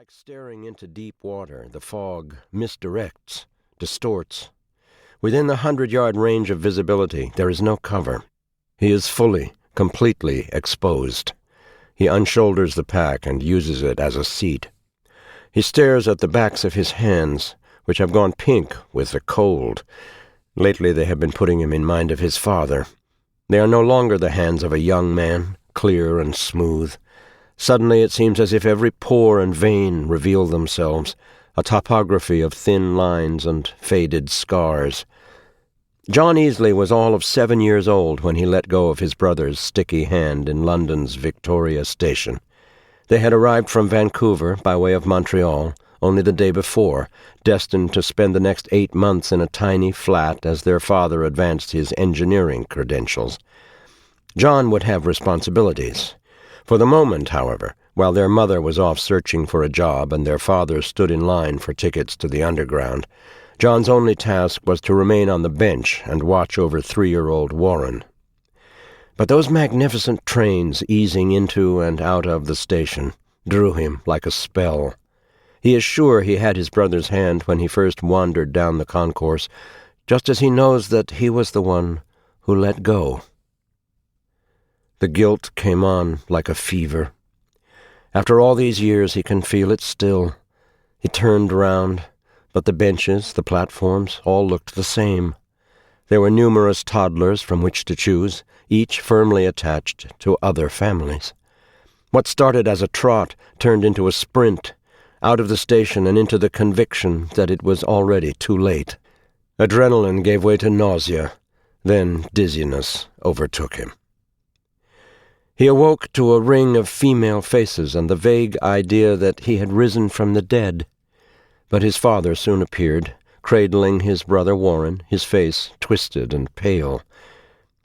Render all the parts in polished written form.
Like staring into deep water, the fog misdirects, distorts. Within the 100-yard range of visibility, there is no cover. He is fully, completely exposed. He unshoulders the pack and uses it as a seat. He stares at the backs of his hands, which have gone pink with the cold. Lately they have been putting him in mind of his father. They are no longer the hands of a young man, clear and smooth. Suddenly it seems as if every pore and vein reveal themselves, a topography of thin lines and faded scars. John Easley was all of 7 years old when he let go of his brother's sticky hand in London's Victoria Station. They had arrived from Vancouver by way of Montreal only the day before, destined to spend the next 8 months in a tiny flat as their father advanced his engineering credentials. John would have responsibilities. For the moment, however, while their mother was off searching for a job and their father stood in line for tickets to the Underground, John's only task was to remain on the bench and watch over 3-year-old Warren. But those magnificent trains easing into and out of the station drew him like a spell. He is sure he had his brother's hand when he first wandered down the concourse, just as he knows that he was the one who let go. The guilt came on like a fever. After all these years, he can feel it still. He turned round, but the benches, the platforms, all looked the same. There were numerous toddlers from which to choose, each firmly attached to other families. What started as a trot turned into a sprint, out of the station and into the conviction that it was already too late. Adrenaline gave way to nausea, then dizziness overtook him. He awoke to a ring of female faces and the vague idea that he had risen from the dead. But his father soon appeared, cradling his brother Warren, his face twisted and pale.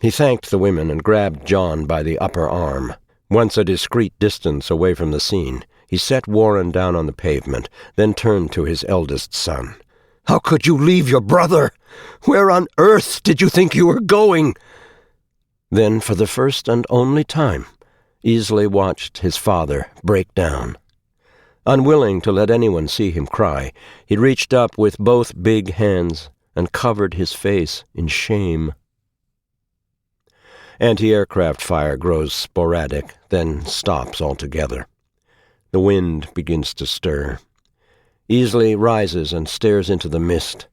He thanked the women and grabbed John by the upper arm. Once a discreet distance away from the scene, he set Warren down on the pavement, then turned to his eldest son. "How could you leave your brother? Where on earth did you think you were going?" Then, for the first and only time, Easley watched his father break down. Unwilling to let anyone see him cry, he reached up with both big hands and covered his face in shame. Anti-aircraft fire grows sporadic, then stops altogether. The wind begins to stir. Easley rises and stares into the mist.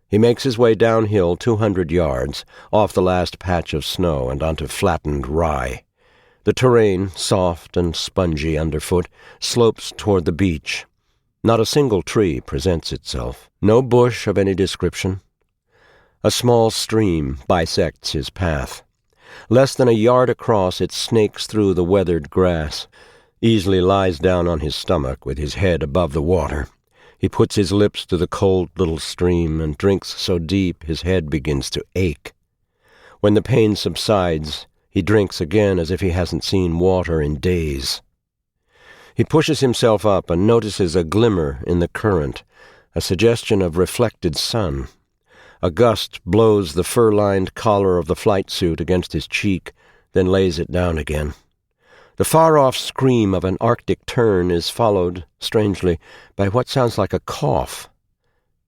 He makes his way downhill 200 yards, off the last patch of snow and onto flattened rye. The terrain, soft and spongy underfoot, slopes toward the beach. Not a single tree presents itself, no bush of any description. A small stream bisects his path. Less than a yard across, it snakes through the weathered grass. Easley lies down on his stomach with his head above the water. He puts his lips to the cold little stream and drinks so deep his head begins to ache. When the pain subsides, he drinks again as if he hasn't seen water in days. He pushes himself up and notices a glimmer in the current, a suggestion of reflected sun. A gust blows the fur-lined collar of the flight suit against his cheek, then lays it down again. The far-off scream of an Arctic tern is followed, strangely, by what sounds like a cough.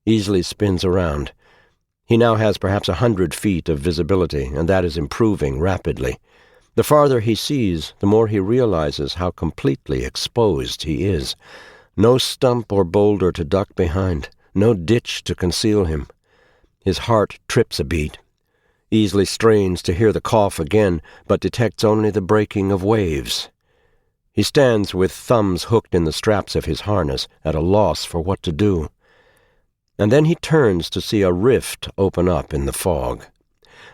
Easley spins around. He now has perhaps 100 feet of visibility, and that is improving rapidly. The farther he sees, the more he realizes how completely exposed he is. No stump or boulder to duck behind, no ditch to conceal him. His heart trips a beat. Easley strains to hear the cough again, but detects only the breaking of waves. He stands with thumbs hooked in the straps of his harness, at a loss for what to do. And then he turns to see a rift open up in the fog.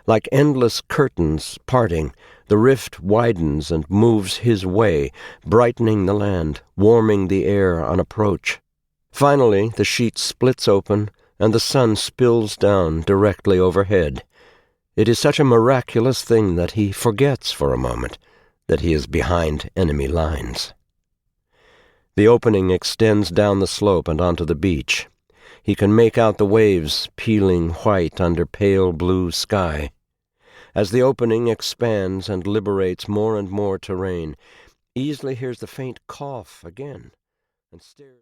Like endless curtains parting, the rift widens and moves his way, brightening the land, warming the air on approach. Finally, the sheet splits open, and the sun spills down directly overhead. It is such a miraculous thing that he forgets for a moment that he is behind enemy lines. The opening extends down the slope and onto the beach. He can make out the waves peeling white under pale blue sky. As the opening expands and liberates more and more terrain, Easley hears the faint cough again and stares.